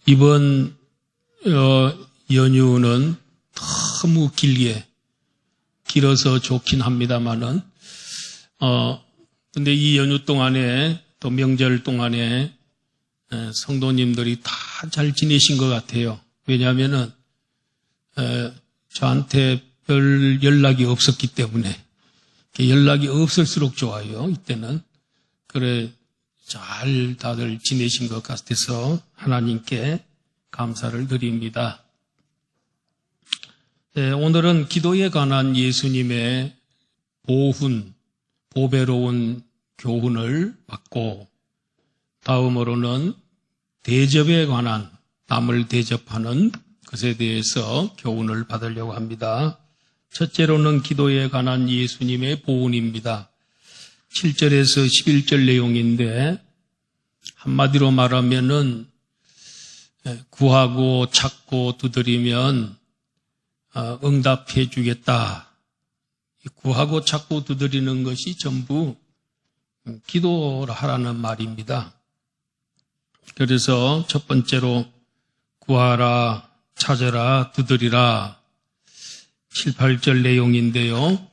이번 연휴는 너무 길어서 좋긴 합니다만은 근데 이 연휴 동안에 또 명절 동안에 성도님들이 다 잘 지내신 것 같아요. 왜냐하면은 저한테 별 연락이 없었기 때문에 연락이 없을수록 좋아요. 이때는 그래 잘 다들 지내신 것 같아서 하나님께 감사를 드립니다. 오늘은 기도에 관한 예수님의 보배로운 교훈을 받고 다음으로는 대접에 관한 남을 대접하는 것에 대해서 교훈을 받으려고 합니다. 첫째로는 기도에 관한 예수님의 보훈입니다. 7절에서 11절 내용인데 한마디로 말하면은 구하고 찾고 두드리면 응답해 주겠다. 구하고 찾고 두드리는 것이 전부 기도를 하라는 말입니다. 그래서 첫 번째로 구하라, 찾아라, 두드리라 7, 8절 내용인데요.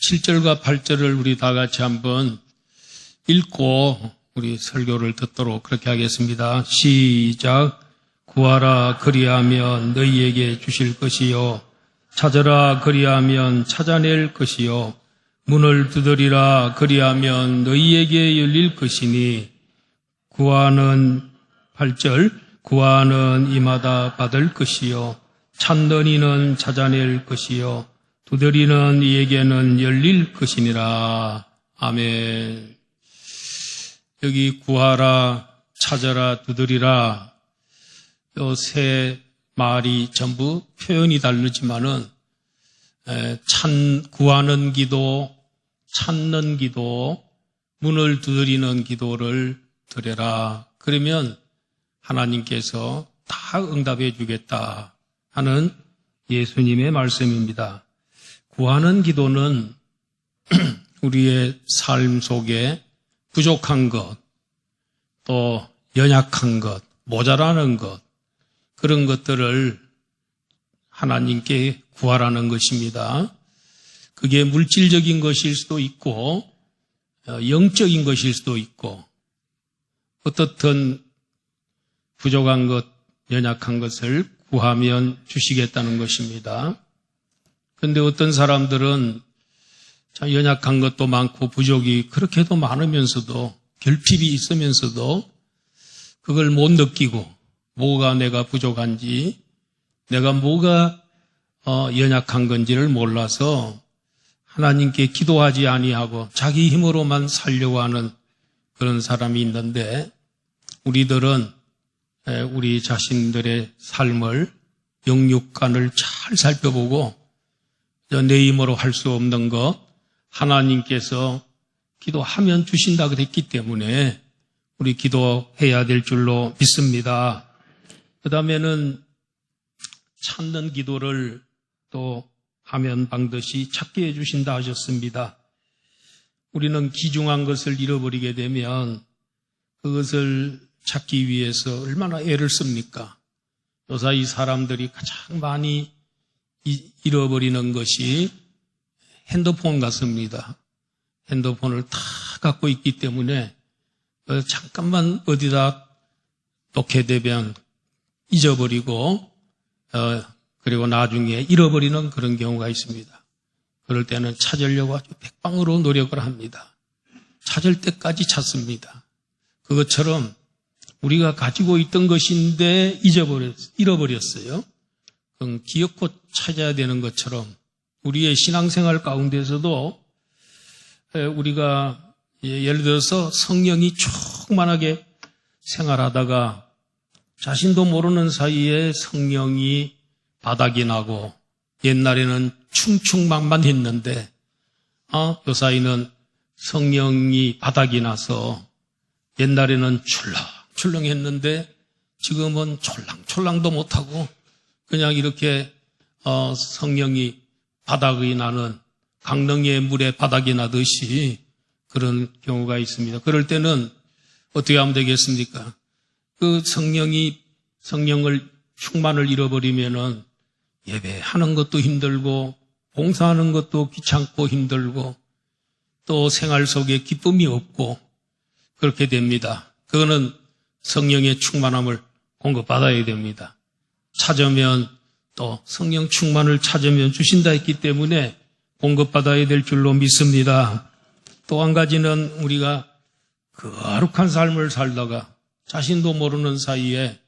7절과 8절을 우리 다 같이 한번 읽고 우리 설교를 듣도록 그렇게 하겠습니다. 시작. 구하라 그리하면 너희에게 주실 것이요 찾아라 그리하면 찾아낼 것이요 문을 두드리라 그리하면 너희에게 열릴 것이니 구하는 8절 구하는 이마다 받을 것이요 찾는 이는 찾아낼 것이요 두드리는 이에게는 열릴 것이니라. 아멘. 여기 구하라 찾아라 두드리라 요 세 말이 전부 표현이 다르지만은 구하는 기도, 찾는 기도, 문을 두드리는 기도를 드려라. 그러면 하나님께서 다 응답해 주겠다 하는 예수님의 말씀입니다. 구하는 기도는 우리의 삶 속에 부족한 것, 또 연약한 것, 모자라는 것, 그런 것들을 하나님께 구하라는 것입니다. 그게 물질적인 것일 수도 있고 영적인 것일 수도 있고 어떻든 부족한 것, 연약한 것을 구하면 주시겠다는 것입니다. 그런데 어떤 사람들은 연약한 것도 많고 부족이 그렇게도 많으면서도 결핍이 있으면서도 그걸 못 느끼고 뭐가 내가 부족한지 내가 뭐가 연약한 건지를 몰라서 하나님께 기도하지 아니하고 자기 힘으로만 살려고 하는 그런 사람이 있는데 우리들은 우리 자신들의 삶을 영육간을 잘 살펴보고 내 힘으로 할 수 없는 것 하나님께서 기도하면 주신다 그랬기 때문에 우리 기도해야 될 줄로 믿습니다. 그 다음에는 찾는 기도를 또 하면 반드시 찾게 해주신다 하셨습니다. 우리는 귀중한 것을 잃어버리게 되면 그것을 찾기 위해서 얼마나 애를 씁니까? 요사이 사람들이 가장 많이 잃어버리는 것이 핸드폰 같습니다. 핸드폰을 다 갖고 있기 때문에 잠깐만 어디다 놓게 되면 잊어버리고 그리고 나중에 잃어버리는 그런 경우가 있습니다. 그럴 때는 찾으려고 아주 백방으로 노력을 합니다. 찾을 때까지 찾습니다. 그것처럼 우리가 가지고 있던 것인데 잃어버렸어요. 그럼 기억고 찾아야 되는 것처럼 우리의 신앙생활 가운데서도 우리가 예를 들어서 성령이 충만하게 생활하다가 자신도 모르는 사이에 성령이 바닥이 나고 옛날에는 충충만만했는데 요 사이는 성령이 바닥이 나서 옛날에는 출렁출렁했는데 지금은 촐랑촐랑도 못하고 그냥 이렇게 성령이 바닥이 나는 강릉의 물에 바닥이 나듯이 그런 경우가 있습니다. 그럴 때는 어떻게 하면 되겠습니까? 그 성령이 성령을 충만을 잃어버리면은 예배하는 것도 힘들고 봉사하는 것도 귀찮고 힘들고 또 생활 속에 기쁨이 없고 그렇게 됩니다. 그거는 성령의 충만함을 공급받아야 됩니다. 찾으면 또 성령 충만을 찾으면 주신다 했기 때문에 공급받아야 될 줄로 믿습니다. 또 한 가지는 우리가 거룩한 삶을 살다가 자신도 모르는 사이에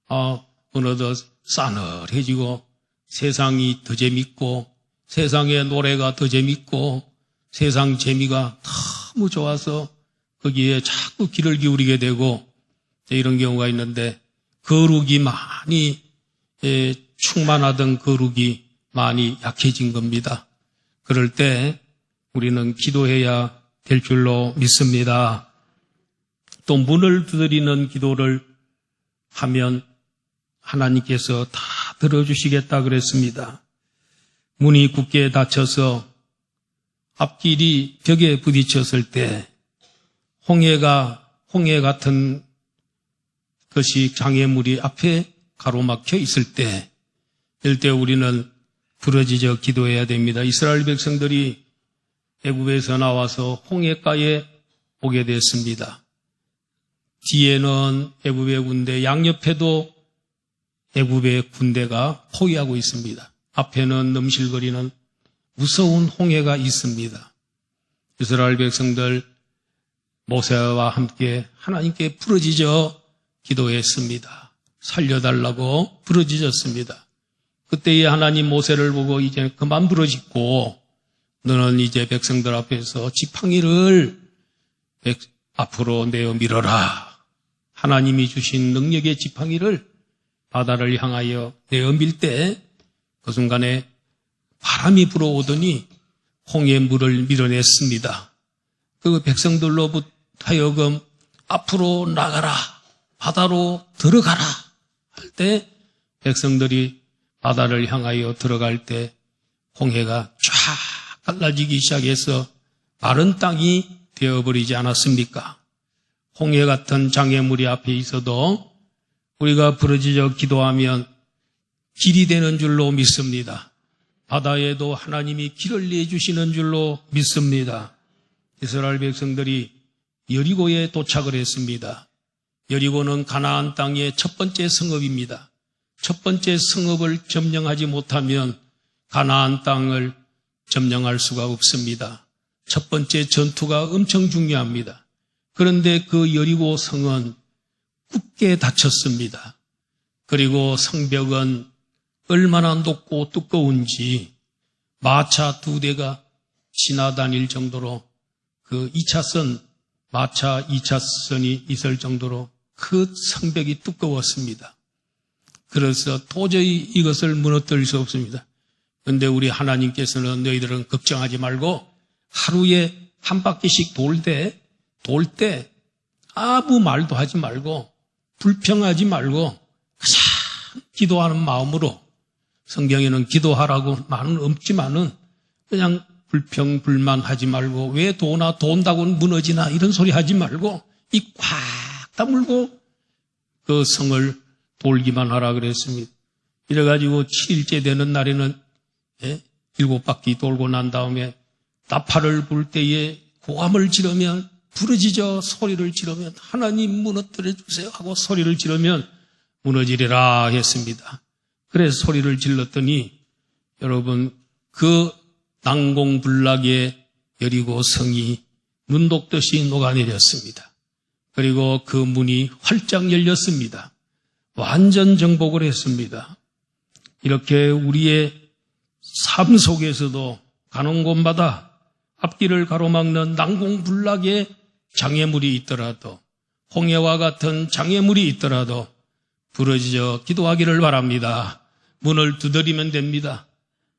어느덧 싸늘해지고 세상이 더 재밌고 세상의 노래가 더 재밌고 세상 재미가 너무 좋아서 거기에 자꾸 귀를 기울이게 되고 이런 경우가 있는데 거룩이 많이 충만하던 거룩이 많이 약해진 겁니다. 그럴 때 우리는 기도해야 될 줄로 믿습니다. 또 문을 두드리는 기도를 하면 하나님께서 다 들어주시겠다 그랬습니다. 문이 굳게 닫혀서 앞길이 벽에 부딪혔을 때 홍해 같은 것이 장애물이 앞에 가로막혀 있을 때 이럴 때 우리는 부러지져 기도해야 됩니다. 이스라엘 백성들이 애굽에서 나와서 홍해가에 오게 됐습니다. 뒤에는 애굽의 군대, 양옆에도 애굽의 군대가 포위하고 있습니다. 앞에는 넘실거리는 무서운 홍해가 있습니다. 이스라엘 백성들 모세와 함께 하나님께 부르짖어 기도했습니다. 살려달라고 부르짖었습니다. 그때에 하나님 모세를 보고 이제 그만 부르짖고 너는 이제 백성들 앞에서 지팡이를 앞으로 내어 밀어라. 하나님이 주신 능력의 지팡이를 바다를 향하여 내어 밀 때 그 순간에 바람이 불어오더니 홍해 물을 밀어냈습니다. 그 백성들로부터 하여금 앞으로 나가라, 바다로 들어가라 할 때 백성들이 바다를 향하여 들어갈 때 홍해가 쫙 갈라지기 시작해서 마른 땅이 되어버리지 않았습니까? 홍해 같은 장애물이 앞에 있어도 우리가 부르짖어 기도하면 길이 되는 줄로 믿습니다. 바다에도 하나님이 길을 내주시는 줄로 믿습니다. 이스라엘 백성들이 여리고에 도착을 했습니다. 여리고는 가나안 땅의 첫 번째 성읍입니다. 첫 번째 성읍을 점령하지 못하면 가나안 땅을 점령할 수가 없습니다. 첫 번째 전투가 엄청 중요합니다. 그런데 그 여리고 성은 굳게 닫혔습니다. 그리고 성벽은 얼마나 높고 두꺼운지 마차 2대가 지나다닐 정도로 그 2차선, 마차 2차선이 있을 정도로 그 성벽이 두꺼웠습니다. 그래서 도저히 이것을 무너뜨릴 수 없습니다. 그런데 우리 하나님께서는 너희들은 걱정하지 말고 하루에 한 바퀴씩 돌 때 아무 말도 하지 말고 불평하지 말고 그냥 기도하는 마음으로 성경에는 기도하라고 말은 없지만은 그냥 불평, 불만하지 말고 왜 돈다고 무너지나 이런 소리 하지 말고 입 꽉 다물고 그 성을 돌기만 하라 그랬습니다. 이래가지고 7일째 되는 날에는 7바퀴 돌고 난 다음에 나팔을 불 때에 고함을 지르면 부르짖어 소리를 지르면 하나님 무너뜨려 주세요 하고 소리를 지르면 무너지리라 했습니다. 그래서 소리를 질렀더니 여러분 그 난공불락의 여리고 성이 눈 녹듯이 녹아내렸습니다. 그리고 그 문이 활짝 열렸습니다. 완전 정복을 했습니다. 이렇게 우리의 삶 속에서도 가는 곳마다 앞길을 가로막는 난공불락의 장애물이 있더라도 홍해와 같은 장애물이 있더라도 부르짖어 기도하기를 바랍니다. 문을 두드리면 됩니다.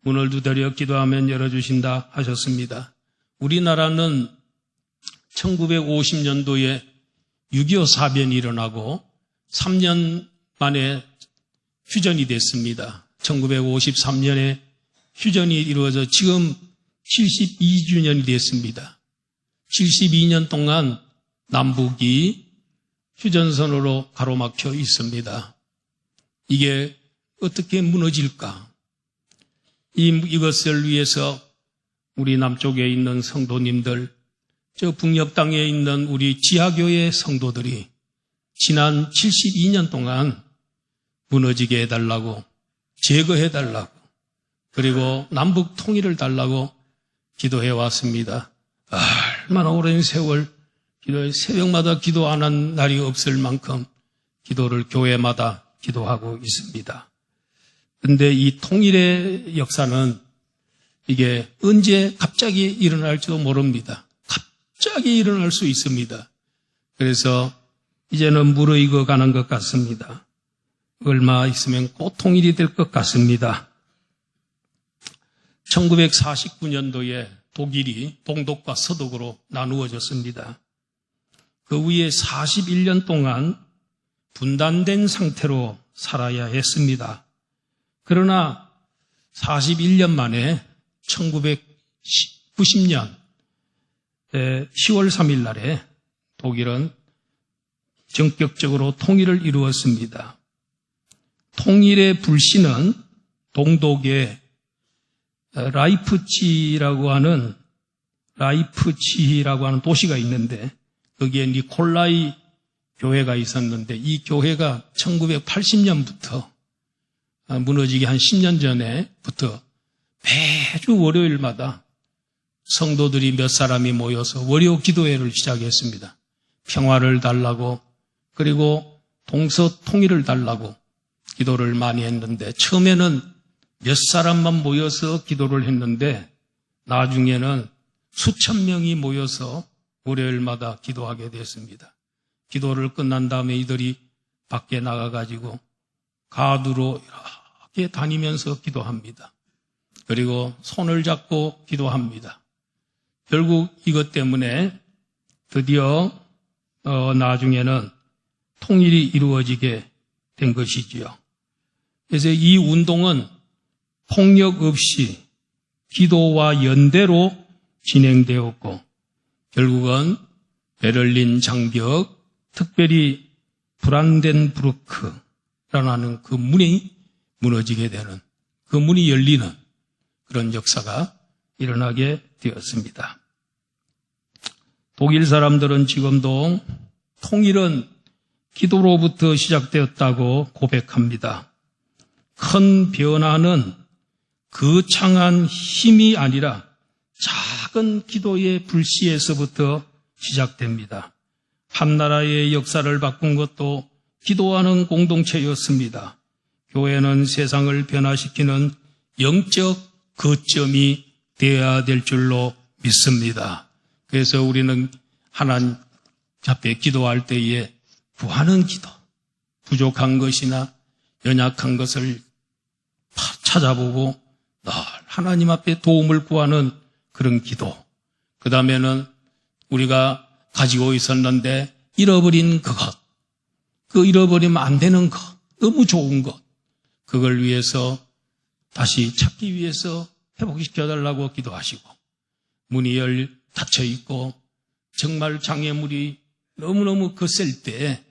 문을 두드려 기도하면 열어주신다 하셨습니다. 우리나라는 1950년도에 6.25 사변이 일어나고 3년 만에 휴전이 됐습니다. 1953년에 휴전이 이루어져 지금 72주년이 됐습니다. 72년 동안 남북이 휴전선으로 가로막혀 있습니다. 이게 어떻게 무너질까? 이것을 위해서 우리 남쪽에 있는 성도님들, 저 북녘 땅에 있는 우리 지하교회 성도들이 지난 72년 동안 무너지게 해달라고, 제거해달라고, 그리고 남북 통일을 달라고 기도해 왔습니다. 얼마나 오랜 세월 새벽마다 기도 안 한 날이 없을 만큼 기도를 교회마다 기도하고 있습니다. 그런데 이 통일의 역사는 이게 언제 갑자기 일어날지도 모릅니다. 갑자기 일어날 수 있습니다. 그래서 이제는 무르익어 가는 것 같습니다. 얼마 있으면 곧 통일이 될 것 같습니다. 1949년도에 독일이 동독과 서독으로 나누어졌습니다. 그 후에 41년 동안 분단된 상태로 살아야 했습니다. 그러나 41년 만에 1990년 10월 3일 날에 독일은 전격적으로 통일을 이루었습니다. 통일의 불씨는 동독의 라이프치히라고 하는 도시가 있는데 거기에 니콜라이 교회가 있었는데 이 교회가 1980년부터 무너지기 한 10년 전에부터 매주 월요일마다 성도들이 몇 사람이 모여서 월요 기도회를 시작했습니다. 평화를 달라고 그리고 동서통일을 달라고 기도를 많이 했는데 처음에는 몇 사람만 모여서 기도를 했는데 나중에는 수천 명이 모여서 월요일마다 기도하게 됐습니다. 기도를 끝난 다음에 이들이 밖에 나가가지고 가두로 이렇게 다니면서 기도합니다. 그리고 손을 잡고 기도합니다. 결국 이것 때문에 드디어 나중에는 통일이 이루어지게 된 것이지요. 그래서 이 운동은 폭력 없이 기도와 연대로 진행되었고 결국은 베를린 장벽, 특별히 브란덴부르크라는 그 문이 무너지게 되는, 그 문이 열리는 그런 역사가 일어나게 되었습니다. 독일 사람들은 지금도 통일은 기도로부터 시작되었다고 고백합니다. 큰 변화는 거창한 힘이 아니라 작은 기도의 불씨에서부터 시작됩니다. 한 나라의 역사를 바꾼 것도 기도하는 공동체였습니다. 교회는 세상을 변화시키는 영적 거점이 되어야 될 줄로 믿습니다. 그래서 우리는 하나님 앞에 기도할 때에 구하는 기도, 부족한 것이나 연약한 것을 찾아보고 늘 하나님 앞에 도움을 구하는 그런 기도. 그 다음에는 우리가 가지고 있었는데 잃어버린 그것, 그 잃어버리면 안 되는 것, 너무 좋은 것, 그걸 위해서 다시 찾기 위해서 회복시켜달라고 기도하시고, 문이 닫혀 있고 정말 장애물이 너무너무 거셀 때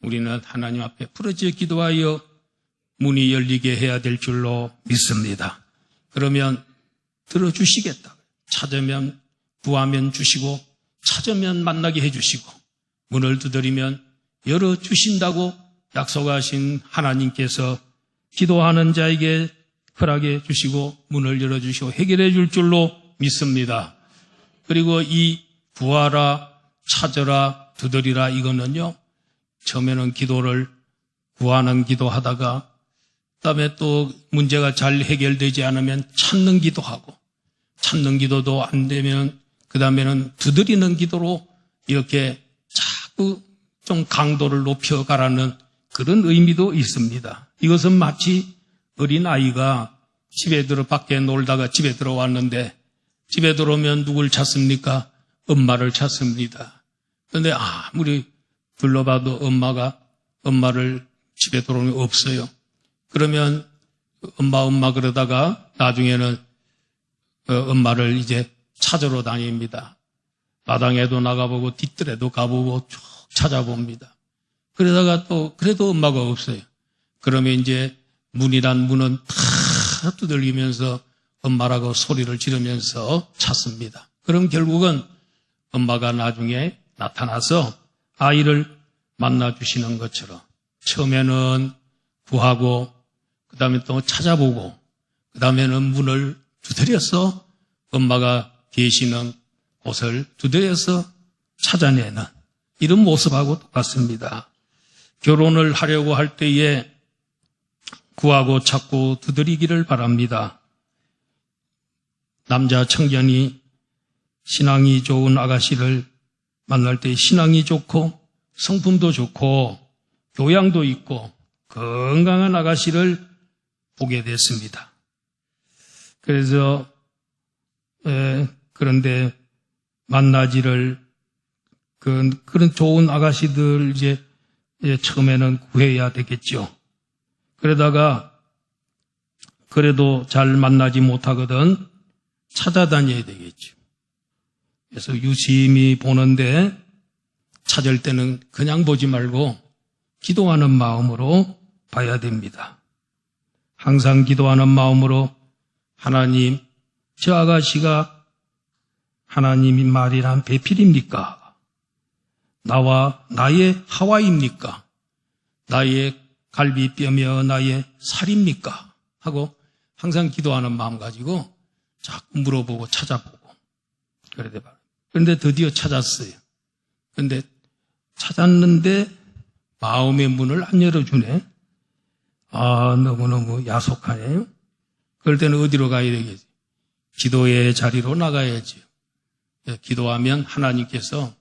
우리는 하나님 앞에 부르짖어 기도하여 문이 열리게 해야 될 줄로 믿습니다. 그러면 들어주시겠다. 찾으면 구하면 주시고 찾으면 만나게 해주시고 문을 두드리면 열어주신다고 약속하신 하나님께서 기도하는 자에게 허락해 주시고 문을 열어주시고 해결해 줄 줄로 믿습니다. 그리고 이 구하라, 찾으라, 두드리라 이거는요, 처음에는 기도를 구하는 기도하다가 그다음에 또 문제가 잘 해결되지 않으면 찾는 기도하고 찾는 기도도 안 되면 그다음에는 두드리는 기도로 이렇게 자꾸 좀 강도를 높여가라는 그런 의미도 있습니다. 이것은 마치 어린아이가 밖에 놀다가 집에 들어왔는데 집에 들어오면 누굴 찾습니까? 엄마를 찾습니다. 그런데 아무리 둘러봐도 엄마를 집에 들어오면 없어요. 그러면 엄마 그러다가 나중에는 엄마를 이제 찾으러 다닙니다. 마당에도 나가보고 뒷뜰에도 가보고 쭉 찾아봅니다. 그러다가 또 그래도 엄마가 없어요. 그러면 이제 문이란 문은 다 두들기면서 엄마라고 소리를 지르면서 찾습니다. 그럼 결국은 엄마가 나중에 나타나서 아이를 만나주시는 것처럼 처음에는 구하고 그 다음에 또 찾아보고 그 다음에는 문을 두드려서 엄마가 계시는 곳을 두드려서 찾아내는 이런 모습하고 똑같습니다. 결혼을 하려고 할 때에 구하고 찾고 두드리기를 바랍니다. 남자 청년이 신앙이 좋은 아가씨를 만날 때 신앙이 좋고 성품도 좋고 교양도 있고 건강한 아가씨를 보게 됐습니다. 그래서 그런데 만나지를 그런 좋은 아가씨들 이제 처음에는 구해야 되겠죠. 그러다가 그래도 잘 만나지 못하거든 찾아다녀야 되겠죠. 그래서 유심히 보는데 찾을 때는 그냥 보지 말고 기도하는 마음으로 봐야 됩니다. 항상 기도하는 마음으로 하나님, 저 아가씨가 하나님이 말이란 배필입니까? 나와 나의 하와입니까? 나의 갈비뼈며 나의 살입니까? 하고 항상 기도하는 마음 가지고 자꾸 물어보고 찾아보고 그런데 드디어 찾았어요. 그런데 찾았는데 마음의 문을 안 열어주네. 너무너무 야속하네요. 그럴 때는 어디로 가야 되겠지? 기도의 자리로 나가야죠. 기도하면 하나님께서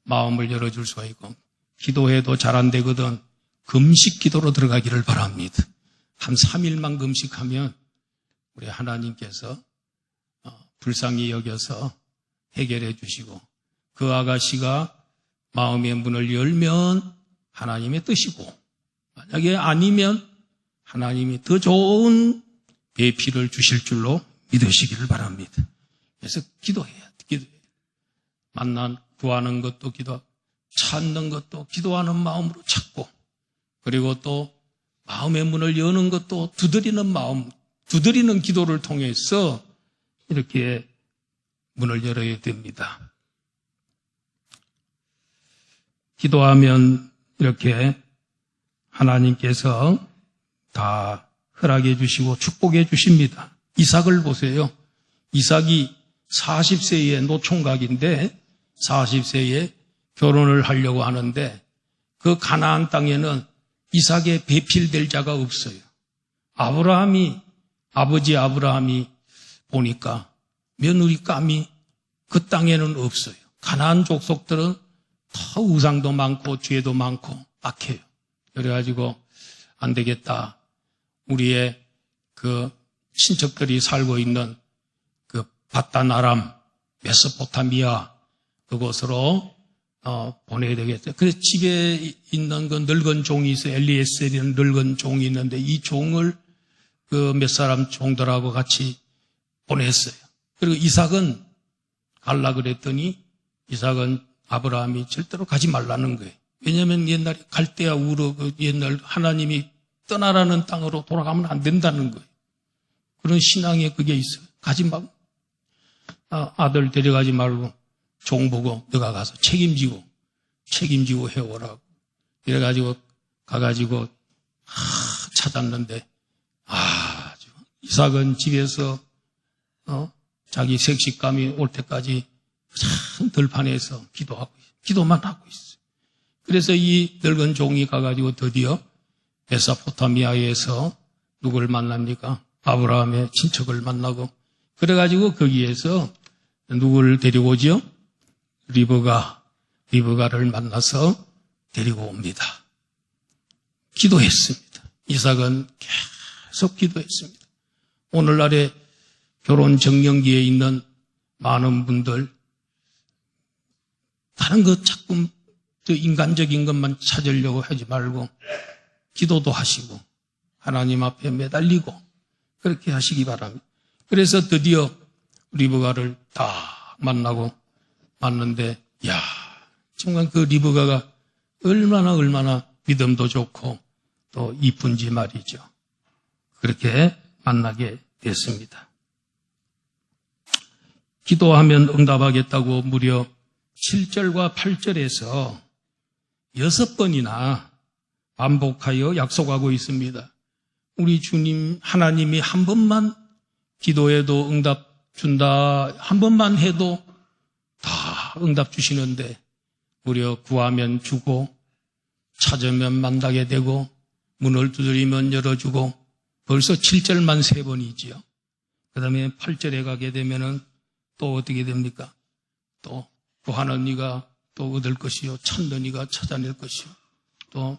마음을 열어줄 수가 있고 기도해도 잘 안 되거든 금식 기도로 들어가기를 바랍니다. 한 3일만 금식하면 우리 하나님께서 불쌍히 여겨서 해결해 주시고 그 아가씨가 마음의 문을 열면 하나님의 뜻이고 만약에 아니면 하나님이 더 좋은 배필을 주실 줄로 믿으시기를 바랍니다. 그래서 기도해야 돼. 구하는 것도 기도하고 찾는 것도 기도하는 마음으로 찾고 그리고 또 마음의 문을 여는 것도 두드리는 마음, 두드리는 기도를 통해서 이렇게 문을 열어야 됩니다. 기도하면 이렇게 하나님께서 다 허락해 주시고 축복해 주십니다. 이삭을 보세요. 이삭이 40세의 노총각인데 40세에 결혼을 하려고 하는데 그 가나안 땅에는 이삭의 배필될 자가 없어요. 아버지 아브라함이 보니까 며느리감이 그 땅에는 없어요. 가나안 족속들은 더 우상도 많고 죄도 많고 악해요. 그래가지고 안 되겠다. 우리의 그 친척들이 살고 있는 그 바단 아람, 메소포타미아 그곳으로 보내야 되겠어요. 그래서 집에 있는 그 늙은 종이 있어요. 엘리에셀이라는 늙은 종이 있는데 이 종을 그 몇 사람 종들하고 같이 보냈어요. 그리고 이삭은 갈라 그랬더니 이삭은 아브라함이 절대로 가지 말라는 거예요. 왜냐하면 옛날에 갈대아 우르 그 옛날 하나님이 떠나라는 땅으로 돌아가면 안 된다는 거예요. 그런 신앙에 그게 있어요. 가지 말고 아들 데려가지 말고 종 보고 너가 가서 책임지고 해오라고. 이래가지고 가가지고 찾았는데 이삭은 집에서 자기 색식감이 올 때까지 참 들판에서 기도만 하고 있어요. 그래서 이 늙은 종이 가가지고 드디어 메소포타미아에서 누구를 만납니까? 아브라함의 친척을 만나고 그래가지고 거기에서 누구를 데리고 오죠? 리브가를 만나서 데리고 옵니다. 기도했습니다. 이삭은 계속 기도했습니다. 오늘날의 결혼 정년기에 있는 많은 분들 다른 것 자꾸 인간적인 것만 찾으려고 하지 말고 기도도 하시고 하나님 앞에 매달리고 그렇게 하시기 바랍니다. 그래서 드디어 리브가를 딱 만났는데 정말 그 리브가가 얼마나 믿음도 좋고 또 이쁜지 말이죠. 그렇게 만나게 됐습니다. 기도하면 응답하겠다고 무려 7절과 8절에서 6번이나 반복하여 약속하고 있습니다. 우리 주님 하나님이 한 번만 기도해도 응답 준다, 한 번만 해도 다 응답 주시는데 무려 구하면 주고 찾으면 만나게 되고 문을 두드리면 열어주고 벌써 7절만 3번이지요. 그 다음에 8절에 가게 되면은 또 어떻게 됩니까? 또 구하는 이가 또 얻을 것이요, 찾는 이가 찾아낼 것이요, 또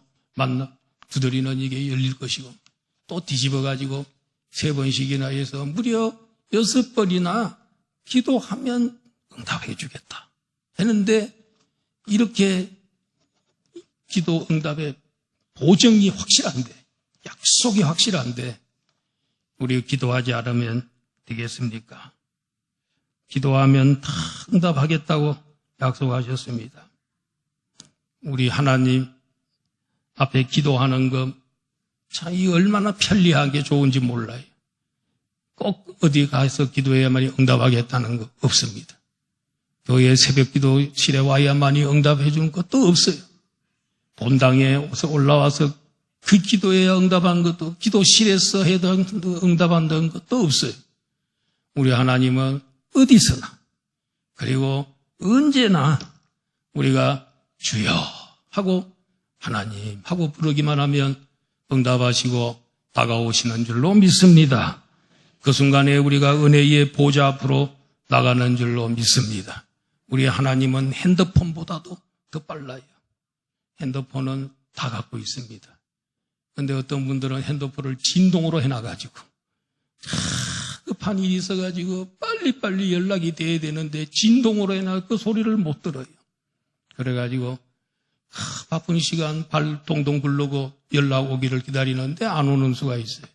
두드리는 이게 열릴 것이고, 또 뒤집어가지고 3번씩이나 해서 무려 6번이나 기도하면 응답해 주겠다 했는데, 이렇게 기도 응답의 보증이 확실한데, 약속이 확실한데 우리 기도하지 않으면 되겠습니까? 기도하면 다 응답하겠다고 약속하셨습니다. 우리 하나님 앞에 기도하는 것 참 이 얼마나 편리하게 좋은지 몰라요. 꼭 어디 가서 기도해야만이 응답하겠다는 거 없습니다. 교회 새벽 기도실에 와야만이 응답해 주는 것도 없어요. 본당에 올라와서 그 기도해야 응답한 것도, 기도실에서 해도 응답한다는 것도 없어요. 우리 하나님은 어디서나, 그리고 언제나 우리가 주여 하고 하나님 하고 부르기만 하면 응답하시고 다가오시는 줄로 믿습니다. 그 순간에 우리가 은혜의 보좌 앞으로 나가는 줄로 믿습니다. 우리 하나님은 핸드폰보다도 더 빨라요. 핸드폰은 다 갖고 있습니다. 그런데 어떤 분들은 핸드폰을 진동으로 해놔가지고 급한 일이 있어가지고 빨리빨리 연락이 돼야 되는데 진동으로 해놔 그 소리를 못 들어요. 그래가지고 바쁜 시간 발 동동 굴르고 연락 오기를 기다리는데 안 오는 수가 있어요.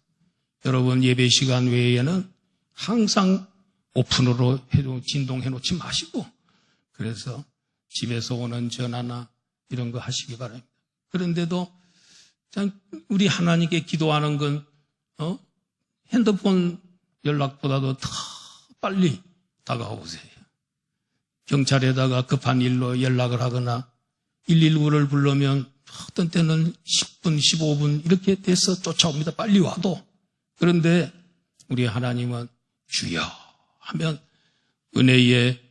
여러분 예배 시간 외에는 항상 오픈으로 진동해놓지 마시고, 그래서 집에서 오는 전화나 이런 거 하시기 바랍니다. 그런데도 우리 하나님께 기도하는 건 핸드폰 연락보다도 더 빨리 다가오세요. 경찰에다가 급한 일로 연락을 하거나 119를 부르면 어떤 때는 10분, 15분 이렇게 돼서 쫓아옵니다. 빨리 와도. 그런데 우리 하나님은 주여 하면 은혜의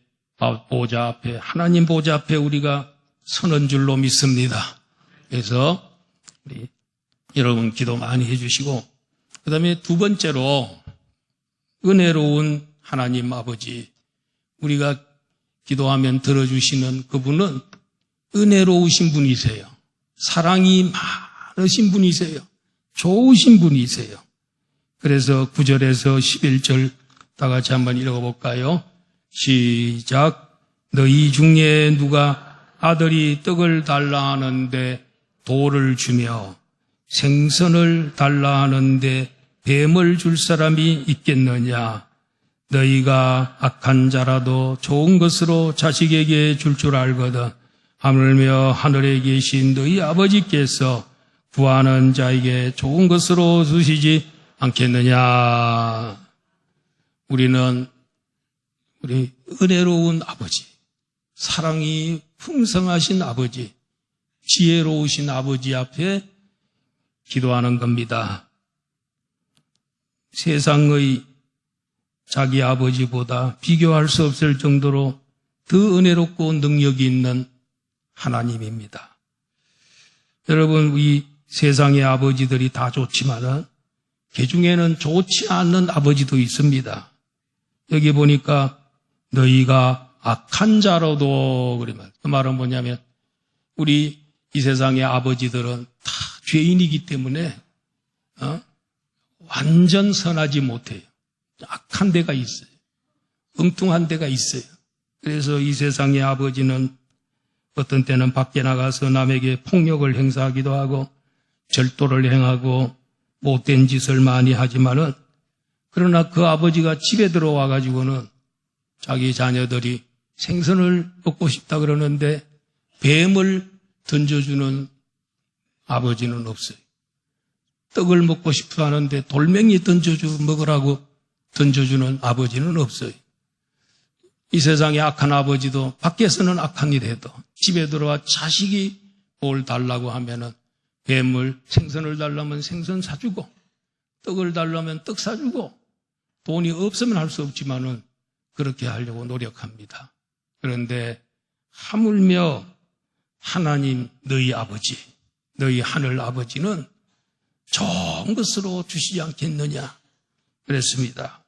보좌 앞에, 하나님 보좌 앞에 우리가 서는 줄로 믿습니다. 그래서 우리 여러분 기도 많이 해주시고, 그 다음에 두 번째로 은혜로운 하나님 아버지, 우리가 기도하면 들어주시는 그분은 은혜로우신 분이세요. 사랑이 많으신 분이세요. 좋으신 분이세요. 그래서 9절에서 11절 다 같이 한번 읽어볼까요? 시작. 너희 중에 누가 아들이 떡을 달라 하는데 돌을 주며 생선을 달라 하는데 뱀을 줄 사람이 있겠느냐? 너희가 악한 자라도 좋은 것으로 자식에게 줄 줄 알거든. 하물며 하늘에 계신 너희 아버지께서 구하는 자에게 좋은 것으로 주시지 않겠느냐? 우리는 우리 은혜로운 아버지, 사랑이 풍성하신 아버지, 지혜로우신 아버지 앞에 기도하는 겁니다. 세상의 자기 아버지보다 비교할 수 없을 정도로 더 은혜롭고 능력이 있는 하나님입니다. 여러분, 이 세상의 아버지들이 다 좋지만은 그 중에는 좋지 않는 아버지도 있습니다. 여기 보니까 너희가 악한 자로도, 그 말은 뭐냐면 우리 이 세상의 아버지들은 다 죄인이기 때문에 완전 선하지 못해요. 악한 데가 있어요. 엉뚱한 데가 있어요. 그래서 이 세상의 아버지는 어떤 때는 밖에 나가서 남에게 폭력을 행사하기도 하고 절도를 행하고 못된 짓을 많이 하지만은, 그러나 그 아버지가 집에 들어와 가지고는 자기 자녀들이 생선을 먹고 싶다 그러는데 뱀을 던져주는 아버지는 없어요. 떡을 먹고 싶어 하는데 돌멩이 먹으라고 던져주는 아버지는 없어요. 이 세상에 악한 아버지도 밖에서는 악한 일 해도 집에 들어와 자식이 뭘 달라고 하면은 뱀을 생선을 달라면 생선 사주고 떡을 달라면 떡 사주고 돈이 없으면 할 수 없지만은 그렇게 하려고 노력합니다. 그런데 하물며 하나님 너희 아버지, 너희 하늘 아버지는 좋은 것으로 주시지 않겠느냐 그랬습니다.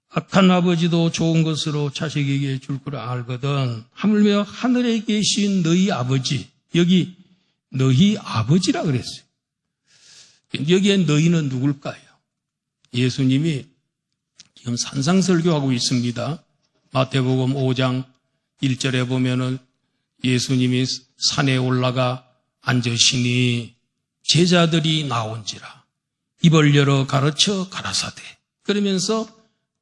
악한 아버지도 좋은 것으로 자식에게 줄 줄 알거든 하물며 하늘에 계신 너희 아버지, 여기 너희 아버지라 그랬어요. 여기에 너희는 누굴까요? 예수님이 지금 산상설교하고 있습니다. 마태복음 5장 1절에 보면은 예수님이 산에 올라가 앉으시니 제자들이 나온지라 입을 열어 가르쳐 가라사대 그러면서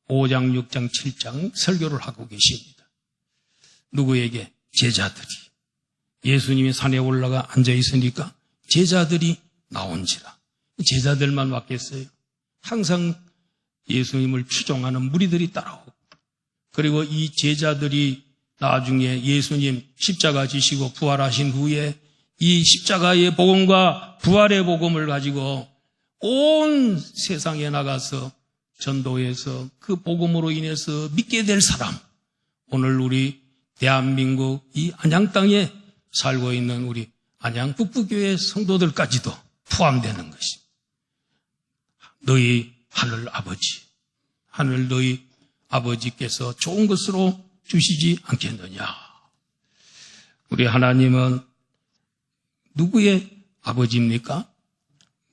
5장, 6장, 7장 설교를 하고 계십니다. 누구에게? 제자들이. 예수님이 산에 올라가 앉아 있으니까 제자들이 나온지라. 제자들만 왔겠어요? 항상 예수님을 추종하는 무리들이 따라오고 그리고 이 제자들이 나중에 예수님 십자가 지시고 부활하신 후에 이 십자가의 복음과 부활의 복음을 가지고 온 세상에 나가서 전도해서 그 복음으로 인해서 믿게 될 사람, 오늘 우리 대한민국 이 안양 땅에 살고 있는 우리 안양 북부교회 성도들까지도 포함되는 것입니다. 너희 하늘 아버지, 하늘 너희 아버지께서 좋은 것으로 주시지 않겠느냐. 우리 하나님은 누구의 아버지입니까?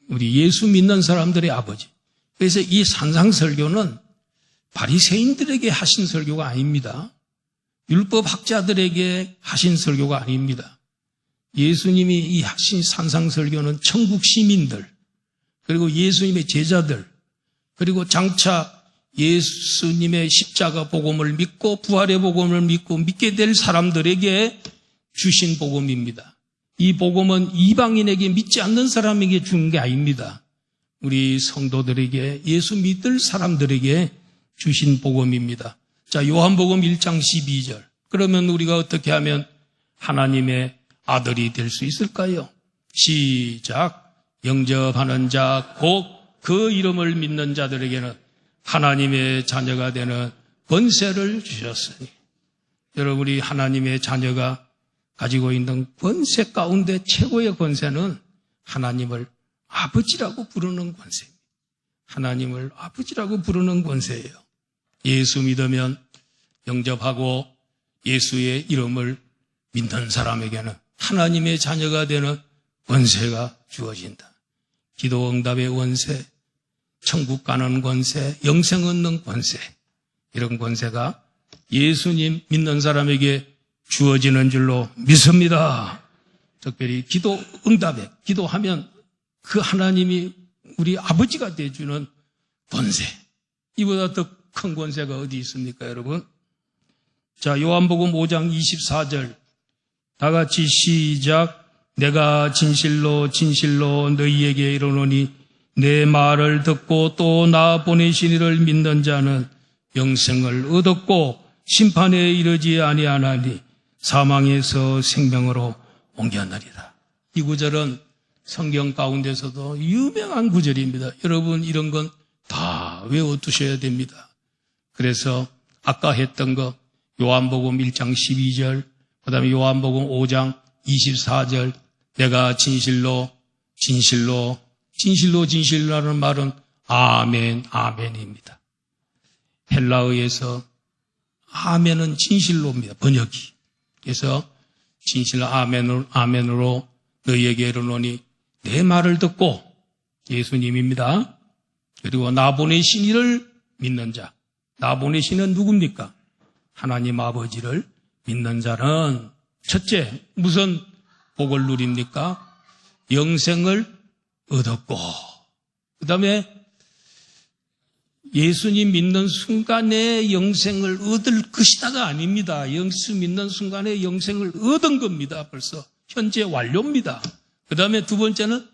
우리 예수 믿는 사람들의 아버지. 그래서 이 산상설교는 바리새인들에게 하신 설교가 아닙니다. 율법학자들에게 하신 설교가 아닙니다. 예수님이 이 하신 산상설교는 천국 시민들, 그리고 예수님의 제자들, 그리고 장차 예수님의 십자가 복음을 믿고 부활의 복음을 믿고 믿게 될 사람들에게 주신 복음입니다. 이 복음은 이방인에게 믿지 않는 사람에게 준 게 아닙니다. 우리 성도들에게 예수 믿을 사람들에게 주신 복음입니다. 자, 요한복음 1장 12절. 그러면 우리가 어떻게 하면 하나님의 아들이 될 수 있을까요? 시작. 영접하는 자, 곧 그 이름을 믿는 자들에게는 하나님의 자녀가 되는 권세를 주셨으니. 여러분이 하나님의 자녀가 가지고 있는 권세 가운데 최고의 권세는 하나님을 아버지라고 부르는 권세입니다. 하나님을 아버지라고 부르는 권세예요. 예수 믿으면 영접하고 예수의 이름을 믿는 사람에게는 하나님의 자녀가 되는 권세가 주어진다. 기도 응답의 권세, 천국 가는 권세, 영생 얻는 권세, 이런 권세가 예수님 믿는 사람에게 주어지는 줄로 믿습니다. 특별히 기도 응답에 기도하면 그 하나님이 우리 아버지가 되어주는 권세, 이보다 더 큰 권세가 어디 있습니까, 여러분? 자, 요한복음 5장 24절 다 같이 시작. 내가 진실로 진실로 너희에게 이르노니 내 말을 듣고 또 나 보내신 이를 믿는 자는 영생을 얻었고 심판에 이르지 아니하나니 사망에서 생명으로 옮겨나리다. 이 구절은 성경 가운데서도 유명한 구절입니다. 여러분 이런 건 다 외워두셔야 됩니다. 그래서 아까 했던 거 요한복음 1장 12절, 그 다음에 요한복음 5장 24절 내가 진실로 진실로 진실로 진실로라는 말은 아멘, 아멘입니다. 헬라어에서 아멘은 진실로입니다. 번역이. 그래서 진실로 아멘으로 너희에게 이르노니 내 말을 듣고 예수님입니다. 그리고 나 보내신 이를 믿는 자. 나 보내시는 누굽니까? 하나님 아버지를 믿는 자는 첫째 무슨 복을 누립니까? 영생을 얻었고 그 다음에 예수님 믿는 순간에 영생을 얻을 것이다가 아닙니다. 예수 믿는 순간에 영생을 얻은 겁니다. 벌써 현재 완료입니다. 그 다음에 두 번째는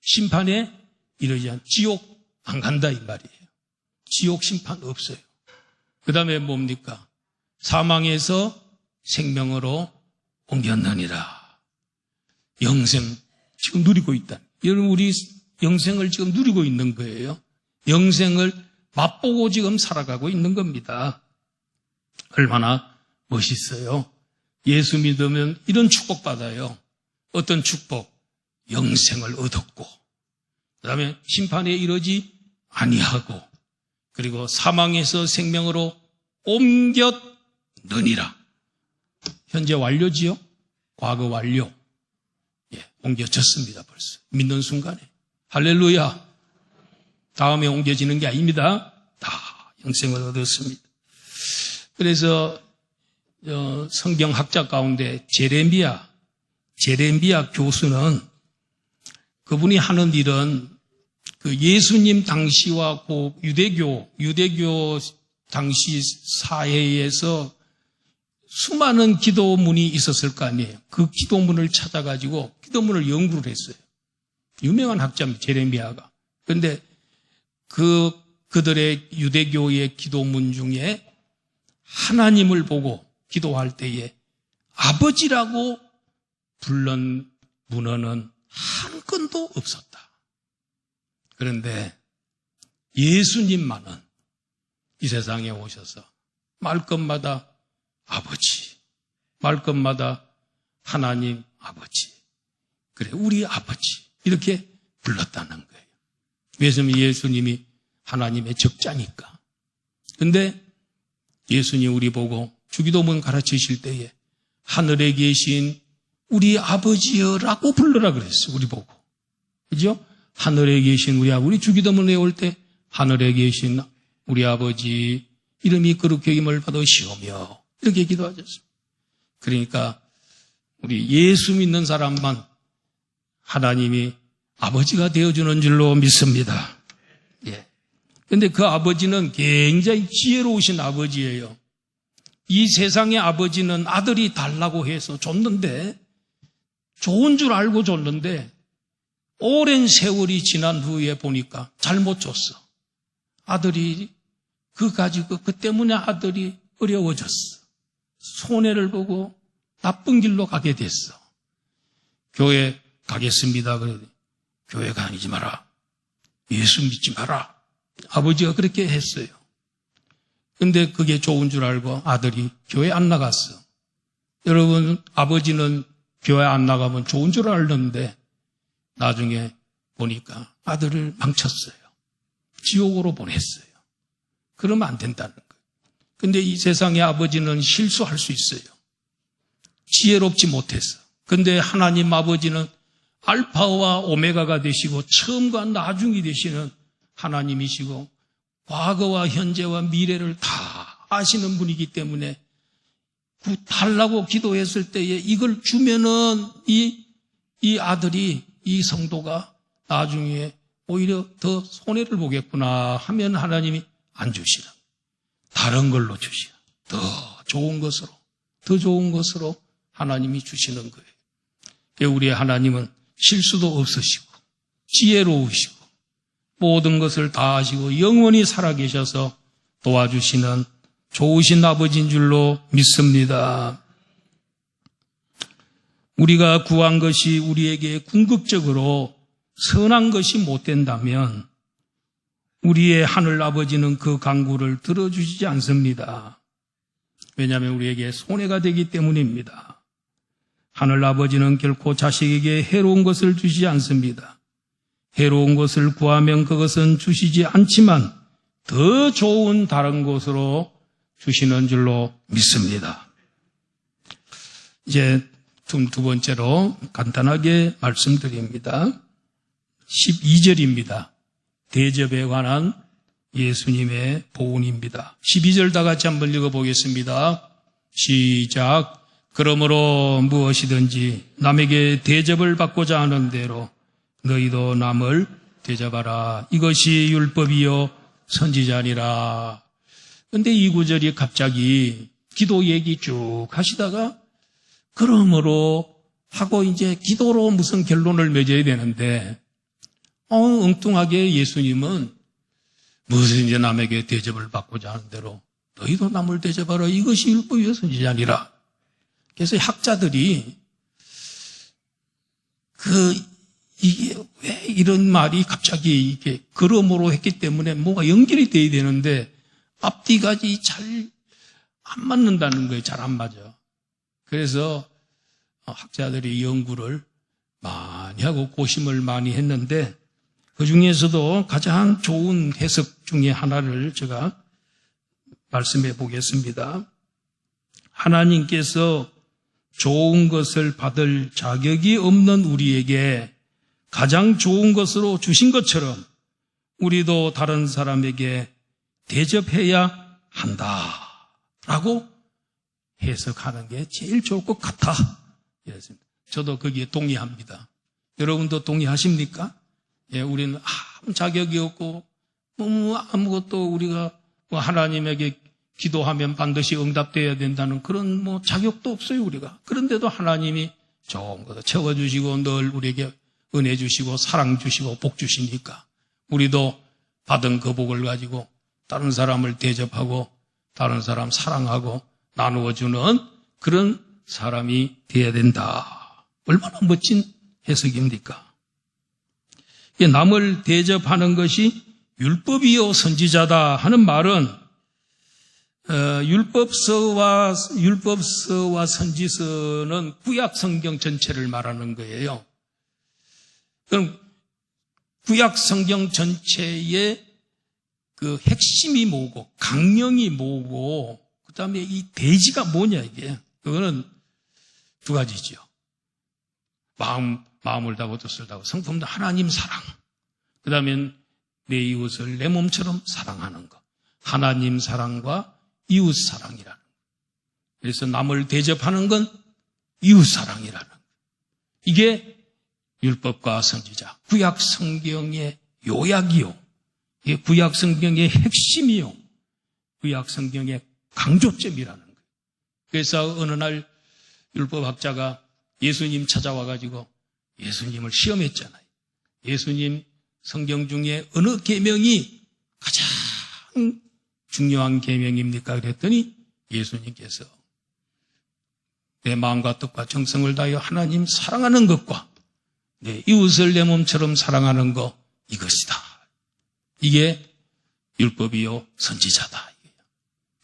심판에 이르지 않, 지옥 안 간다 이 말이에요. 지옥 심판 없어요. 그 다음에 뭡니까? 사망에서 생명으로 옮겼느니라. 영생 지금 누리고 있다. 여러분 우리 영생을 지금 누리고 있는 거예요. 영생을 맛보고 지금 살아가고 있는 겁니다. 얼마나 멋있어요. 예수 믿으면 이런 축복 받아요. 어떤 축복? 영생을 얻었고, 그 다음에 심판에 이르지 아니하고, 그리고 사망에서 생명으로 옮겼느니라. 현재 완료지요? 과거 완료. 예, 옮겨졌습니다, 벌써. 믿는 순간에. 할렐루야. 다음에 옮겨지는 게 아닙니다. 다 영생을 얻었습니다. 그래서 성경학자 가운데 제레미야 교수는 그분이 하는 일은 그 예수님 당시와 그 유대교 당시 사회에서 수많은 기도문이 있었을 거 아니에요. 그 기도문을 찾아가지고 기도문을 연구를 했어요. 유명한 학자입니다, 제레미야가. 그런데 그들의 유대교의 기도문 중에 하나님을 보고 기도할 때에 아버지라고 부른 문헌은 한 건도 없었다. 그런데 예수님만은 이 세상에 오셔서 말끝마다 아버지, 말끝마다 하나님 아버지, 그래 우리 아버지 이렇게 불렀다는 거예요. 왜냐하면 예수님이 하나님의 적자니까. 그런데 예수님 우리 보고 주기도문 가르치실 때에 하늘에 계신 우리 아버지여라고 불러라 그랬어요. 우리 보고. 그죠? 하늘에 계신 우리 주기도문 외울 때 하늘에 계신 우리 아버지 이름이 거룩히 여김을 받으시오며 이렇게 기도하셨습니다. 그러니까 우리 예수 믿는 사람만 하나님이 아버지가 되어주는 줄로 믿습니다. 예. 근데 그 아버지는 굉장히 지혜로우신 아버지예요. 이 세상의 아버지는 아들이 달라고 해서 줬는데, 좋은 줄 알고 줬는데, 오랜 세월이 지난 후에 보니까 잘못 줬어. 아들이, 그 때문에 아들이 어려워졌어. 손해를 보고 나쁜 길로 가게 됐어. 교회 가겠습니다. 그래. 교회 다니지 마라. 예수 믿지 마라. 아버지가 그렇게 했어요. 근데 그게 좋은 줄 알고 아들이 교회 안 나갔어. 여러분, 아버지는 교회 안 나가면 좋은 줄 알았는데 나중에 보니까 아들을 망쳤어요. 지옥으로 보냈어요. 그러면 안 된다는 거예요. 근데 이 세상의 아버지는 실수할 수 있어요. 지혜롭지 못해서. 근데 하나님 아버지는 알파와 오메가가 되시고 처음과 나중이 되시는 하나님이시고 과거와 현재와 미래를 다 아시는 분이기 때문에 달라고 기도했을 때에 이걸 주면은 이 아들이, 이 성도가 나중에 오히려 더 손해를 보겠구나 하면 하나님이 안 주시라. 다른 걸로 주시라. 더 좋은 것으로 하나님이 주시는 거예요. 우리의 하나님은 실수도 없으시고 지혜로우시고 모든 것을 다 아시고 영원히 살아계셔서 도와주시는 좋으신 아버지인 줄로 믿습니다. 우리가 구한 것이 우리에게 궁극적으로 선한 것이 못 된다면 우리의 하늘 아버지는 그 간구를 들어주시지 않습니다. 왜냐하면 우리에게 손해가 되기 때문입니다. 하늘 아버지는 결코 자식에게 해로운 것을 주시지 않습니다. 해로운 것을 구하면 그것은 주시지 않지만 더 좋은 다른 것으로 주시는 줄로 믿습니다. 이제 두 번째로 간단하게 말씀드립니다. 12절입니다. 대접에 관한 예수님의 보훈입니다. 12절 다 같이 한번 읽어보겠습니다. 시작. 그러므로 무엇이든지 남에게 대접을 받고자 하는 대로 너희도 남을 대접하라. 이것이 율법이요 선지자니라. 그런데 이 구절이 갑자기 기도 얘기 쭉 하시다가 그러므로 하고 이제 기도로 무슨 결론을 맺어야 되는데 엉뚱하게 예수님은 무엇인지 남에게 대접을 받고자 하는 대로 너희도 남을 대접하라. 이것이 율법이요 선지자 아니라. 그래서 학자들이 이게 왜 이런 말이 갑자기 이게 그러므로 했기 때문에 뭐가 연결이 돼야 되는데 앞뒤가 잘 안 맞는다는 거예요. 잘 안 맞아. 그래서 학자들이 연구를 많이 하고 고심을 많이 했는데 그 중에서도 가장 좋은 해석 중에 하나를 제가 말씀해 보겠습니다. 하나님께서 좋은 것을 받을 자격이 없는 우리에게 가장 좋은 것으로 주신 것처럼 우리도 다른 사람에게 대접해야 한다라고 해석하는 게 제일 좋을 것 같아. 이랬습니다. 저도 거기에 동의합니다. 여러분도 동의하십니까? 예, 우리는 아무 자격이 없고 아무것도 우리가 하나님에게 기도하면 반드시 응답되어야 된다는 그런 자격도 없어요, 우리가. 그런데도 하나님이 좋은 것을 채워주시고 늘 우리에게 은혜 주시고 사랑 주시고 복 주시니까 우리도 받은 그 복을 가지고 다른 사람을 대접하고 다른 사람 사랑하고 나누어주는 그런 사람이 되어야 된다. 얼마나 멋진 해석입니까? 남을 대접하는 것이 율법이요 선지자다 하는 말은 율법서와 선지서는 구약 성경 전체를 말하는 거예요. 그럼 구약 성경 전체의 그 핵심이 뭐고 강령이 뭐고 그다음에 이 대지가 뭐냐 이게 그거는 두 가지죠. 마음을 다하고 뜻을 다하고 성품도 하나님 사랑. 그다음에 내 이웃을 내 몸처럼 사랑하는 것. 하나님 사랑과 이웃 사랑이라는 것. 그래서 남을 대접하는 건 이웃 사랑이라는 것. 이게 율법과 선지자, 구약 성경의 요약이요. 이게 구약 성경의 핵심이요. 구약 성경의 강조점이라는 거예요. 그래서 어느 날 율법학자가 예수님 찾아와가지고 예수님을 시험했잖아요. 예수님 성경 중에 어느 계명이 가장 중요한 계명입니까? 그랬더니 예수님께서 내 마음과 뜻과 정성을 다하여 하나님 사랑하는 것과 내 이웃을 내 몸처럼 사랑하는 것 이것이다. 이게 율법이요 선지자다.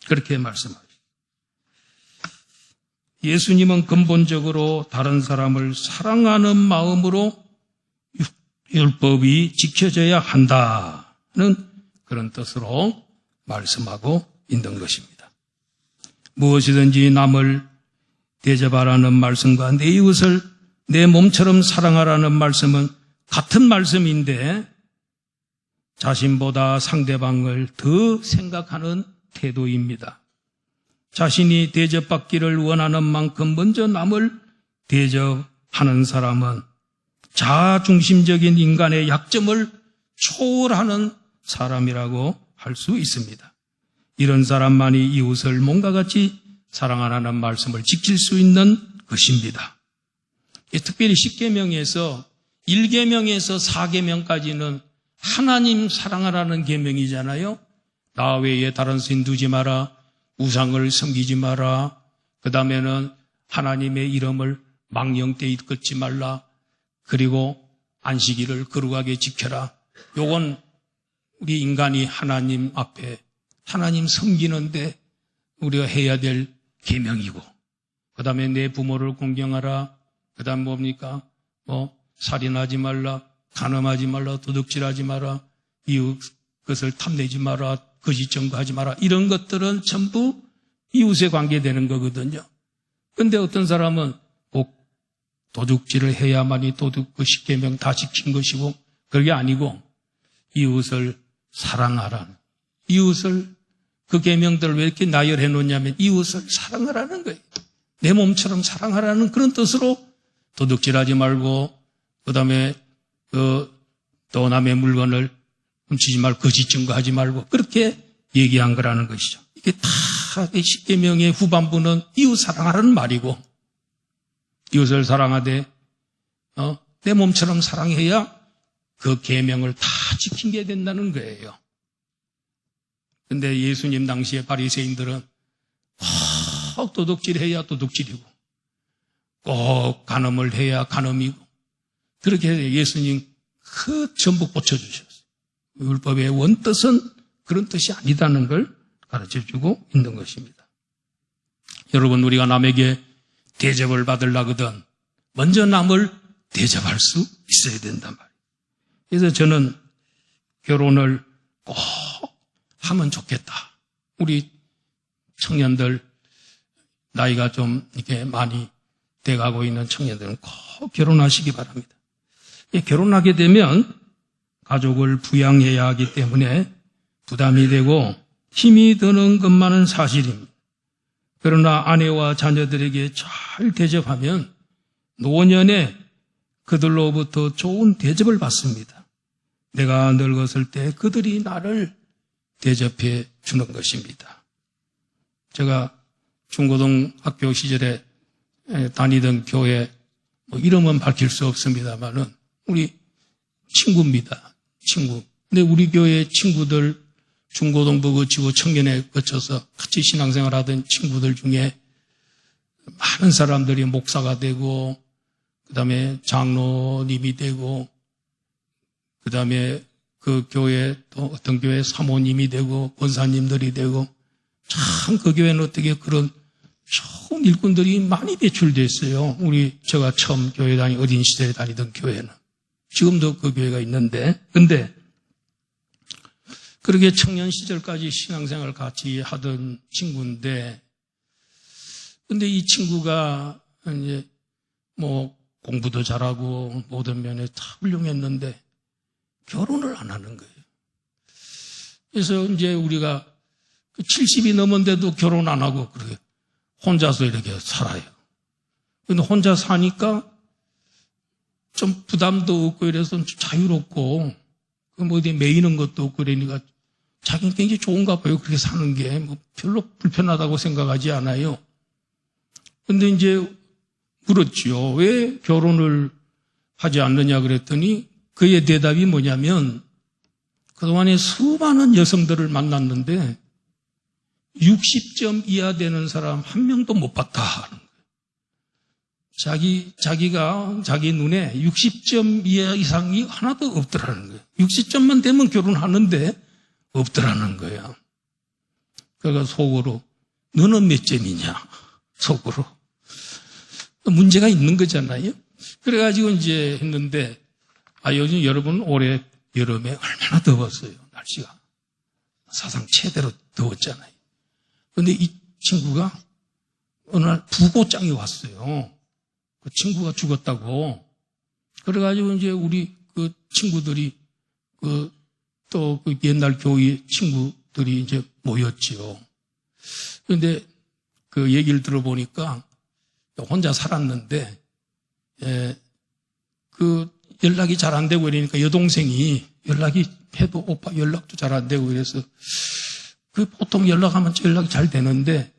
그렇게 말씀하십니다. 예수님은 근본적으로 다른 사람을 사랑하는 마음으로 율법이 지켜져야 한다는 그런 뜻으로 말씀하고 있는 것입니다. 무엇이든지 남을 대접하라는 말씀과 내 이웃을 내 몸처럼 사랑하라는 말씀은 같은 말씀인데 자신보다 상대방을 더 생각하는 태도입니다. 자신이 대접받기를 원하는 만큼 먼저 남을 대접하는 사람은 자아중심적인 인간의 약점을 초월하는 사람이라고 할 수 있습니다. 이런 사람만이 이웃을 몸과 같이 사랑하라는 말씀을 지킬 수 있는 것입니다. 특별히 10계명에서 1계명에서 4계명까지는 하나님 사랑하라는 계명이잖아요. 나 외에 다른 신 두지 마라. 우상을 섬기지 마라. 그 다음에는 하나님의 이름을 망령되이 이끌지 말라. 그리고 안식일을 거룩하게 지켜라. 요건 우리 인간이 하나님 앞에 하나님 섬기는데 우리가 해야 될 계명이고 그 다음에 내 부모를 공경하라. 그 다음 뭡니까? 살인하지 말라. 간음하지 말라. 도둑질하지 마라. 이웃 것을 탐내지 마라. 거짓 증거하지 마라. 이런 것들은 전부 이웃에 관계되는 거거든요. 그런데 어떤 사람은 꼭 도둑질을 해야만이 도둑 그 10계명 다 지킨 것이고 그게 아니고 이웃을 사랑하라는 이웃을 그 계명들을 왜 이렇게 나열해 놓냐면 이웃을 사랑하라는 거예요. 내 몸처럼 사랑하라는 그런 뜻으로 도둑질하지 말고 그다음에 또 남의 물건을 훔치지 말고 거짓 증거하지 말고 그렇게 얘기한 거라는 것이죠. 이게 다 10계명의 후반부는 이웃 사랑하라는 말이고 이웃을 사랑하되 내 몸처럼 사랑해야 그 계명을 다 지키게 된다는 거예요. 근데 예수님 당시에 바리새인들은 꼭 도둑질해야 도둑질이고 꼭 간음을 해야 간음이고 그렇게 해서 예수님 그 전부 고쳐주셨어요. 율법의 원뜻은 그런 뜻이 아니다는 걸 가르쳐주고 있는 것입니다. 여러분, 우리가 남에게 대접을 받으려거든 먼저 남을 대접할 수 있어야 된단 말이에요. 그래서 저는 결혼을 꼭 하면 좋겠다. 우리 청년들, 나이가 좀 이렇게 많이 돼가고 있는 청년들은 꼭 결혼하시기 바랍니다. 결혼하게 되면 가족을 부양해야 하기 때문에 부담이 되고 힘이 드는 것만은 사실입니다. 그러나 아내와 자녀들에게 잘 대접하면 노년에 그들로부터 좋은 대접을 받습니다. 내가 늙었을 때 그들이 나를 대접해 주는 것입니다. 제가 중고등학교 시절에 다니던 교회, 이름은 밝힐 수 없습니다만은 우리 친구입니다. 친구. 근데 우리 교회 친구들 중고등부 거치고 청년에 거쳐서 같이 신앙생활 하던 친구들 중에 많은 사람들이 목사가 되고 그 다음에 장로님이 되고 그 다음에 그 교회 또 어떤 교회 사모님이 되고 권사님들이 되고 참 그 교회는 어떻게 그런 좋은 일꾼들이 많이 배출됐어요. 제가 처음 교회 어린 시절에 다니던 교회는. 지금도 그 교회가 있는데, 근데 그렇게 청년 시절까지 신앙생활을 같이 하던 친구인데, 근데 이 친구가 이제 공부도 잘하고 모든 면에 다 훌륭했는데 결혼을 안 하는 거예요. 그래서 이제 우리가 70이 넘었는데도 결혼 안 하고 그렇게 혼자서 이렇게 살아요. 근데 혼자 사니까 좀 부담도 없고 이래서 좀 자유롭고 어디 매이는 것도 없고 그러니까 자기는 굉장히 좋은가 봐요. 그렇게 사는 게 별로 불편하다고 생각하지 않아요. 근데 이제 물었죠. 왜 결혼을 하지 않느냐 그랬더니 그의 대답이 뭐냐면 그동안에 수많은 여성들을 만났는데 60점 이하 되는 사람 한 명도 못 봤다 하는 거예요. 자기가 자기 눈에 60점 이하 이상이 하나도 없더라는 거예요. 60점만 되면 결혼하는데 없더라는 거예요. 그러니까 속으로 너는 몇 점이냐? 속으로. 문제가 있는 거잖아요. 그래가지고 이제 했는데 요즘 여러분 올해 여름에 얼마나 더웠어요. 날씨가. 사상 최대로 더웠잖아요. 그런데 이 친구가 어느 날 부고장이 왔어요. 그 친구가 죽었다고. 그래가지고 이제 우리 그 친구들이 또 그 옛날 교회 친구들이 이제 모였지요. 그런데 그 얘기를 들어보니까 혼자 살았는데 그 연락이 잘 안 되고 이러니까 여동생이 연락이 해도 오빠 연락도 잘 안 되고 그래서 보통 연락하면 연락이 잘 되는데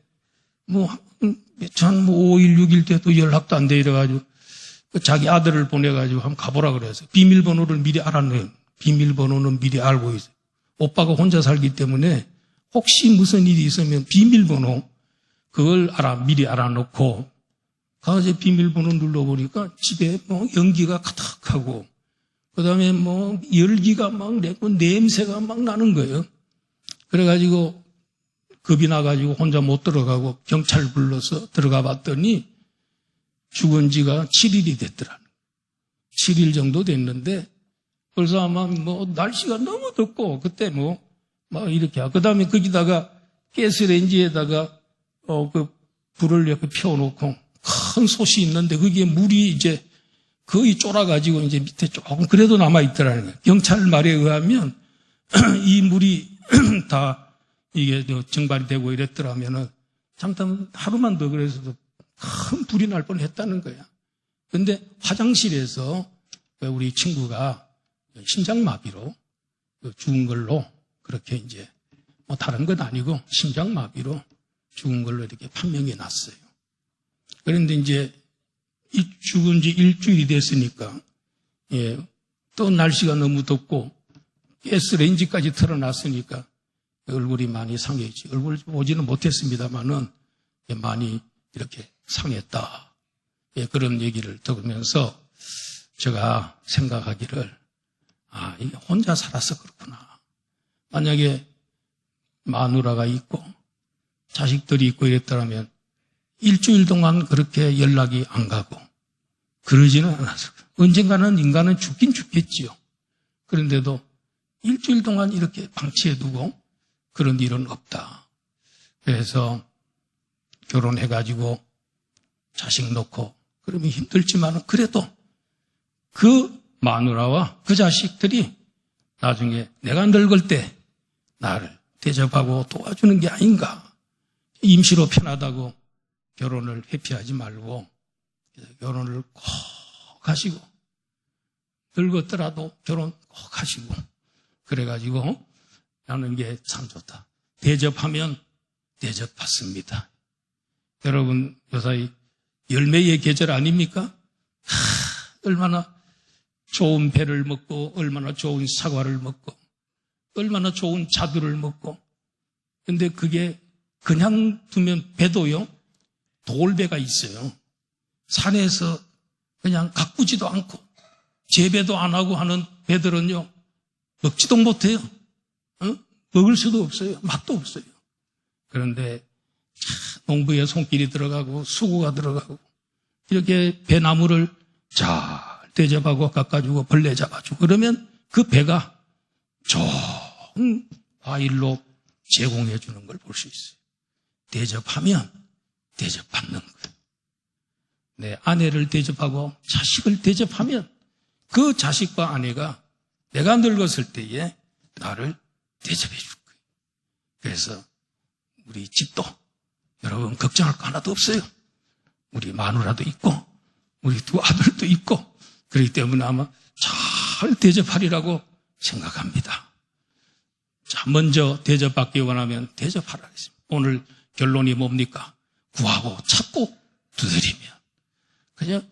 한 5일, 6일 때도 연락도 안 돼 이래가지고 자기 아들을 보내가지고 한번 가보라 그래서 비밀번호를 미리 알았네요. 비밀번호는 미리 알고 있어요. 오빠가 혼자 살기 때문에 혹시 무슨 일이 있으면 비밀번호 그걸 미리 알아놓고 가서 비밀번호 눌러보니까 집에 연기가 가득하고 그다음에 열기가 막 내고 냄새가 막 나는 거예요. 그래가지고 겁이 나가지고 혼자 못 들어가고 경찰 불러서 들어가 봤더니 죽은 지가 7일이 됐더라는 거예요. 7일 정도 됐는데 벌써 아마 날씨가 너무 덥고 그때 막 이렇게 하고 그다음에 거기다가 가스레인지에다가 그 불을 이렇게 피워놓고 큰 솥이 있는데 거기에 물이 이제 거의 쫄아가지고 이제 밑에 조금 그래도 남아있더라는 거예요. 경찰 말에 의하면 이 물이 다 이게 증발이 되고 이랬더라면은 잠깐 하루만 더 그래서도 큰 불이 날 뻔했다는 거야. 그런데 화장실에서 우리 친구가 심장마비로 죽은 걸로 그렇게 이제 다른 건 아니고 심장마비로 죽은 걸로 이렇게 판명이 났어요. 그런데 이제 이 죽은 지 일주일이 됐으니까 또 날씨가 너무 덥고 가스레인지까지 틀어놨으니까 얼굴이 많이 상했지. 얼굴 보지는 못했습니다만은 많이 이렇게 상했다. 예, 그런 얘기를 들으면서 제가 생각하기를 이게 혼자 살아서 그렇구나. 만약에 마누라가 있고 자식들이 있고 이랬더라면 일주일 동안 그렇게 연락이 안 가고 그러지는 않았을 거예요. 언젠가는 인간은 죽긴 죽겠지요. 그런데도 일주일 동안 이렇게 방치해두고 그런 일은 없다. 그래서 결혼해가지고 자식 놓고 그러면 힘들지만 그래도 그 마누라와 그 자식들이 나중에 내가 늙을 때 나를 대접하고 도와주는 게 아닌가. 임시로 편하다고 결혼을 회피하지 말고 결혼을 꼭 하시고 늙었더라도 결혼 꼭 하시고 그래가지고 나는 게 참 좋다. 대접하면 대접받습니다. 여러분 요사이 열매의 계절 아닙니까? 얼마나 좋은 배를 먹고 얼마나 좋은 사과를 먹고 얼마나 좋은 자두를 먹고 근데 그게 그냥 두면 배도요 돌배가 있어요. 산에서 그냥 가꾸지도 않고 재배도 안 하고 하는 배들은요 먹지도 못해요. 먹을 수도 없어요. 맛도 없어요. 그런데 농부의 손길이 들어가고 수고가 들어가고 이렇게 배나무를 잘 대접하고 깎아주고 벌레 잡아주고 그러면 그 배가 좋은 과일로 제공해 주는 걸 볼 수 있어요. 대접하면 대접받는 거예요. 내 아내를 대접하고 자식을 대접하면 그 자식과 아내가 내가 늙었을 때에 나를 대접해 줄 거예요. 그래서 우리 집도 여러분 걱정할 거 하나도 없어요. 우리 마누라도 있고 우리 두 아들도 있고 그렇기 때문에 아마 잘 대접하리라고 생각합니다. 자, 먼저 대접받기 원하면 대접하라 했습니다. 오늘 결론이 뭡니까? 구하고 찾고 두드리면 그냥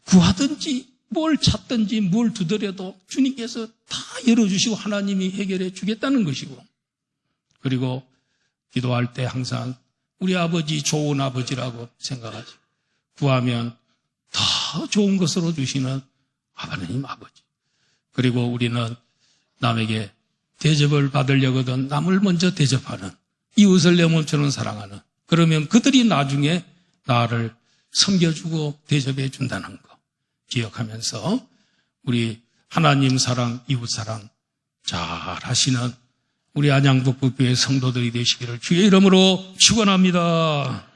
구하든지 뭘 찾든지 뭘 두드려도 주님께서 다 열어주시고 하나님이 해결해 주겠다는 것이고 그리고 기도할 때 항상 우리 아버지 좋은 아버지라고 생각하지 구하면 더 좋은 것으로 주시는 하나님 아버지 그리고 우리는 남에게 대접을 받으려거든 남을 먼저 대접하는 이웃을 내 몸처럼 사랑하는 그러면 그들이 나중에 나를 섬겨주고 대접해 준다는 거 기억하면서 우리 하나님 사랑, 이웃 사랑 잘 하시는 우리 안양북부교회 성도들이 되시기를 주의 이름으로 축원합니다.